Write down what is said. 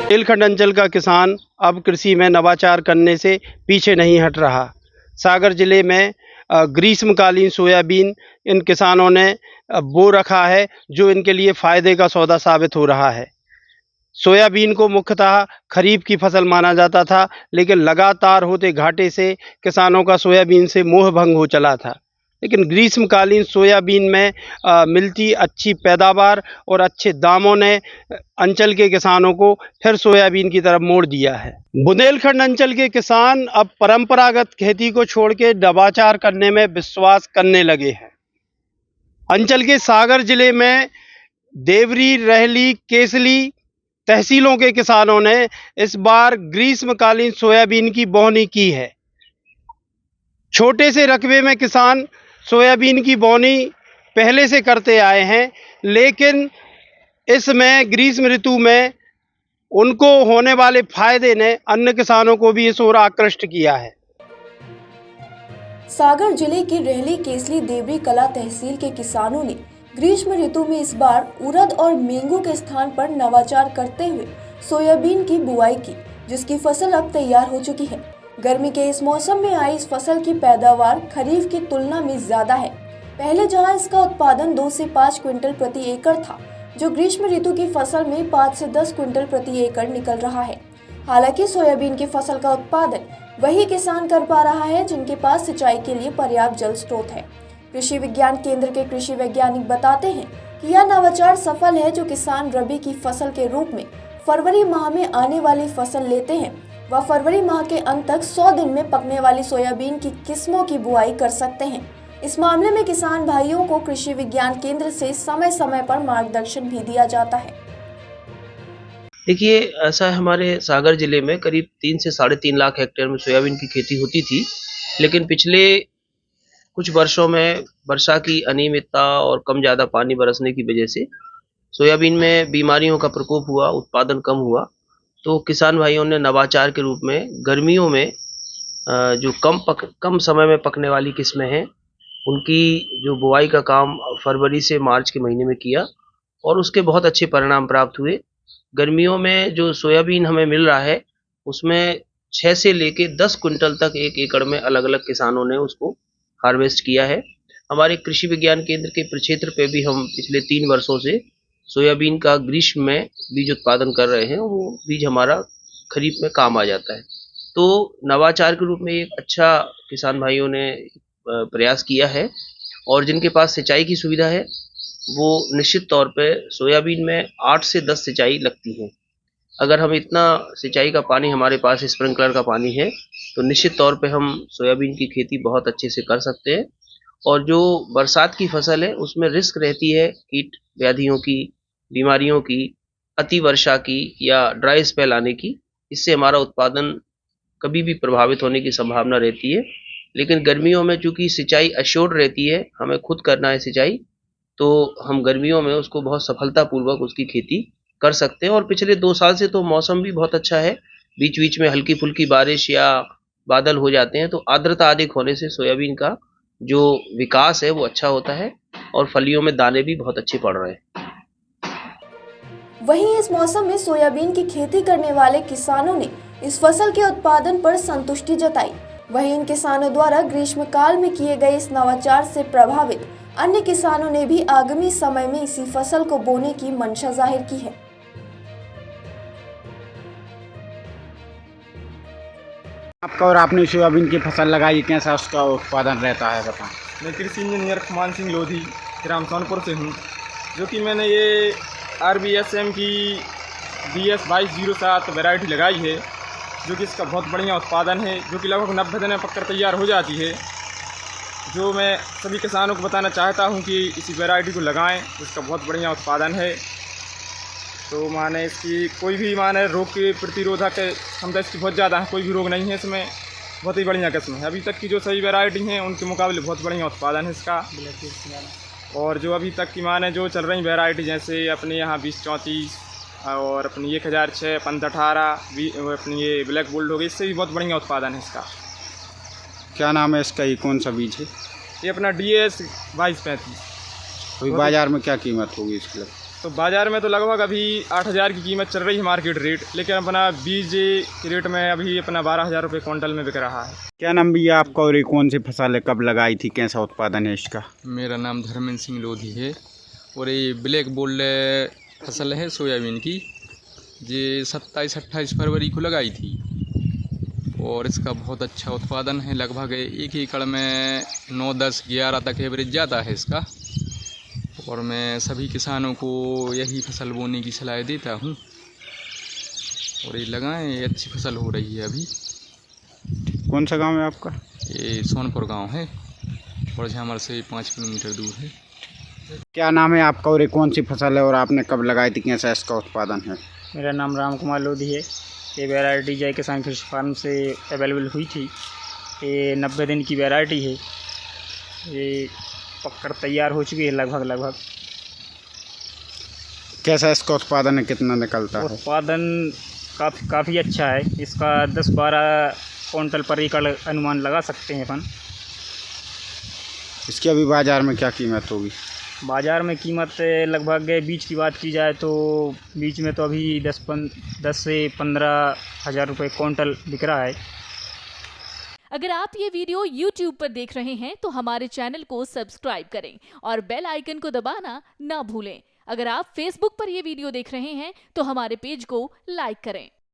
बुंदेलखंड अंचल का किसान अब कृषि में नवाचार करने से पीछे नहीं हट रहा। सागर जिले में ग्रीष्मकालीन सोयाबीन इन किसानों ने बो रखा है, जो इनके लिए फ़ायदे का सौदा साबित हो रहा है। सोयाबीन को मुख्यतः खरीफ की फसल माना जाता था, लेकिन लगातार होते घाटे से किसानों का सोयाबीन से मोह भंग हो चला था। लेकिन ग्रीष्मकालीन सोयाबीन में मिलती अच्छी पैदावार और अच्छे दामों ने अंचल के किसानों को फिर सोयाबीन की तरफ मोड़ दिया है। बुंदेलखंड अंचल के किसान अब परंपरागत खेती को छोड़ के नवाचार करने में विश्वास करने लगे हैं। अंचल के सागर जिले में देवरी, रहली, केसली तहसीलों के किसानों ने इस बार ग्रीष्मकालीन सोयाबीन की बोनी की है। छोटे से रकबे में किसान सोयाबीन की बोनी पहले से करते आए हैं, लेकिन इसमें ग्रीष्म ऋतु में उनको होने वाले फायदे ने अन्य किसानों को भी इस ओर आकृष्ट किया है। सागर जिले की रहली, केसली, देवरी कला तहसील के किसानों ने ग्रीष्म ऋतु में इस बार उड़द और मेंगू के स्थान पर नवाचार करते हुए सोयाबीन की बुआई की, जिसकी फसल अब तैयार हो चुकी है। गर्मी के इस मौसम में आई इस फसल की पैदावार खरीफ की तुलना में ज्यादा है। पहले जहां इसका उत्पादन 2 से 5 क्विंटल प्रति एकड़ था, जो ग्रीष्म ऋतु की फसल में 5 से 10 क्विंटल प्रति एकड़ निकल रहा है। हालांकि सोयाबीन की फसल का उत्पादन वही किसान कर पा रहा है जिनके पास सिंचाई के लिए पर्याप्त जल स्रोत है। कृषि विज्ञान केंद्र के कृषि वैज्ञानिक बताते हैं कि यह नवाचार सफल है, जो किसान रबी की फसल के रूप में फरवरी माह में आने वाली फसल लेते हैं वह फरवरी माह के अंत तक 100 दिन में पकने वाली सोयाबीन की किस्मों की बुआई कर सकते हैं। इस मामले में किसान भाइयों को कृषि विज्ञान केंद्र से समय समय पर मार्गदर्शन भी दिया जाता है। देखिए, ऐसा है, हमारे सागर जिले में करीब 3 से 3.5 लाख हेक्टेयर में सोयाबीन की खेती होती थी, लेकिन पिछले कुछ वर्षों में वर्षा की अनियमितता और कम ज़्यादा पानी बरसने की वजह से सोयाबीन में बीमारियों का प्रकोप हुआ, उत्पादन कम हुआ। तो किसान भाइयों ने नवाचार के रूप में गर्मियों में जो कम समय में पकने वाली किस्में हैं, उनकी जो बुआई का काम फरवरी से मार्च के महीने में किया और उसके बहुत अच्छे परिणाम प्राप्त हुए। गर्मियों में जो सोयाबीन हमें मिल रहा है, उसमें 6 से लेके 10 क्विंटल तक एक एकड़ में अलग अलग किसानों ने उसको हार्वेस्ट किया है। हमारे कृषि विज्ञान केंद्र के प्रक्षेत्र पे भी हम पिछले 3 वर्षों से सोयाबीन का ग्रीष्म में बीज उत्पादन कर रहे हैं। वो बीज हमारा खरीफ में काम आ जाता है। तो नवाचार के रूप में एक अच्छा किसान भाइयों ने प्रयास किया है और जिनके पास सिंचाई की सुविधा है, वो निश्चित तौर पे सोयाबीन में 8 से 10 सिंचाई लगती है। अगर हम इतना सिंचाई का पानी हमारे पास स्प्रिंकलर का पानी है, तो निश्चित तौर पे हम सोयाबीन की खेती बहुत अच्छे से कर सकते हैं। और जो बरसात की फसल है, उसमें रिस्क रहती है कीट व्याधियों की, बीमारियों की, अति वर्षा की या ड्राई स्पेल आने की। इससे हमारा उत्पादन कभी भी प्रभावित होने की संभावना रहती है। लेकिन गर्मियों में चूंकि सिंचाई अश्योर्ड रहती है, हमें खुद करना है सिंचाई, तो हम गर्मियों में उसको बहुत सफलतापूर्वक उसकी खेती कर सकते हैं। और पिछले 2 साल से तो मौसम भी बहुत अच्छा है। बीच बीच में हल्की फुल्की बारिश या बादल हो जाते हैं, तो आर्द्रता अधिक होने से सोयाबीन का जो विकास है वो अच्छा होता है और फलियों में दाने भी बहुत अच्छे पड़ रहे हैं। वहीं इस मौसम में सोयाबीन की खेती करने वाले किसानों ने इस फसल के उत्पादन पर संतुष्टि जताई। वहीं इन किसानों द्वारा ग्रीष्मकाल में किए गए इस नवाचार से प्रभावित अन्य किसानों ने भी आगामी समय में इसी फसल को बोने की मंशा जाहिर की है। आपका और आपने सोयाबीन की फसल लगाई, कैसा उसका उत्पादन रहता है बताएं। मैं कृषि इंजीनियर खमान सिंह लोधी ग्राम सोनपुर से हूँ, जो कि मैंने ये RBSM की BS 2207 वैरायटी लगाई है, जो कि इसका बहुत बढ़िया उत्पादन है, जो कि लगभग 90 दिन में पककर तैयार हो जाती है। जो मैं सभी किसानों को बताना चाहता हूँ कि इसी वैरायटी को लगाएं, इसका बहुत बढ़िया उत्पादन है। तो माने इसकी कोई भी माने रोग के प्रतिरोधक क्षमता इसकी बहुत ज़्यादा है, कोई भी रोग नहीं है इसमें, बहुत ही बढ़िया किस्म है। अभी तक की जो सही वैरायटी हैं उनके मुकाबले बहुत बढ़िया उत्पादन है इसका। और जो अभी तक की माने जो चल रही वैरायटी, जैसे अपने यहाँ 2034 और अपनी 1006, 1518, अपनी ये ब्लैक गोल्ड हो गई, इससे भी बहुत बढ़िया उत्पादन है इसका। क्या नाम है इसका, ये कौन सा बीज है? ये अपना DS 2235। अभी बाज़ार में क्या कीमत होगी इसकी? तो बाज़ार में तो लगभग अभी 8,000 की कीमत चल रही है मार्केट रेट, लेकिन अपना बीज के रेट में अभी अपना 12,000 रुपये क्विंटल में बिक रहा है। क्या नाम भैया आपका और ये कौन सी फसल है, कब लगाई थी, कैसा उत्पादन है इसका? मेरा नाम धर्मेंद्र सिंह लोधी है और ये ब्लैक गोल्ड फसल है सोयाबीन की। ये 27-28 फरवरी को लगाई थी और इसका बहुत अच्छा उत्पादन है। लगभग 1 एकड़ में 9, 10, 11 तक एवरेज जाता है इसका। और मैं सभी किसानों को यही फसल बोने की सलाह देता हूँ और ये लगाएं, ये अच्छी फसल हो रही है अभी। कौन सा गांव है आपका? ये सोनपुर गांव है, बड़झामर से 5 किलोमीटर दूर है। क्या नाम है आपका और ये कौन सी फसल है और आपने कब लगाई थी, कैसा इसका उत्पादन है? मेरा नाम राम कुमार लोधी है। ये वैरायटी जय किसान कृषि फार्म से अवेलेबल हुई थी। ये 90 दिन की वैरायटी है। ये पककर तैयार हो चुकी है लगभग। कैसा इसका उत्पादन है, कितना निकलता है? उत्पादन काफ़ी अच्छा है। इसका 10-12 क्विंटल पर एकड़ अनुमान लगा सकते हैं अपन। इसकी अभी बाज़ार में क्या कीमत होगी? बाज़ार में कीमत लगभग बीज की बात की जाए तो बीज में तो अभी 10 से 15 हज़ार रुपये क्विंटल बिक रहा है। अगर आप ये वीडियो YouTube पर देख रहे हैं तो हमारे चैनल को सब्सक्राइब करें और बेल आइकन को दबाना ना भूलें। अगर आप Facebook पर ये वीडियो देख रहे हैं तो हमारे पेज को लाइक करें।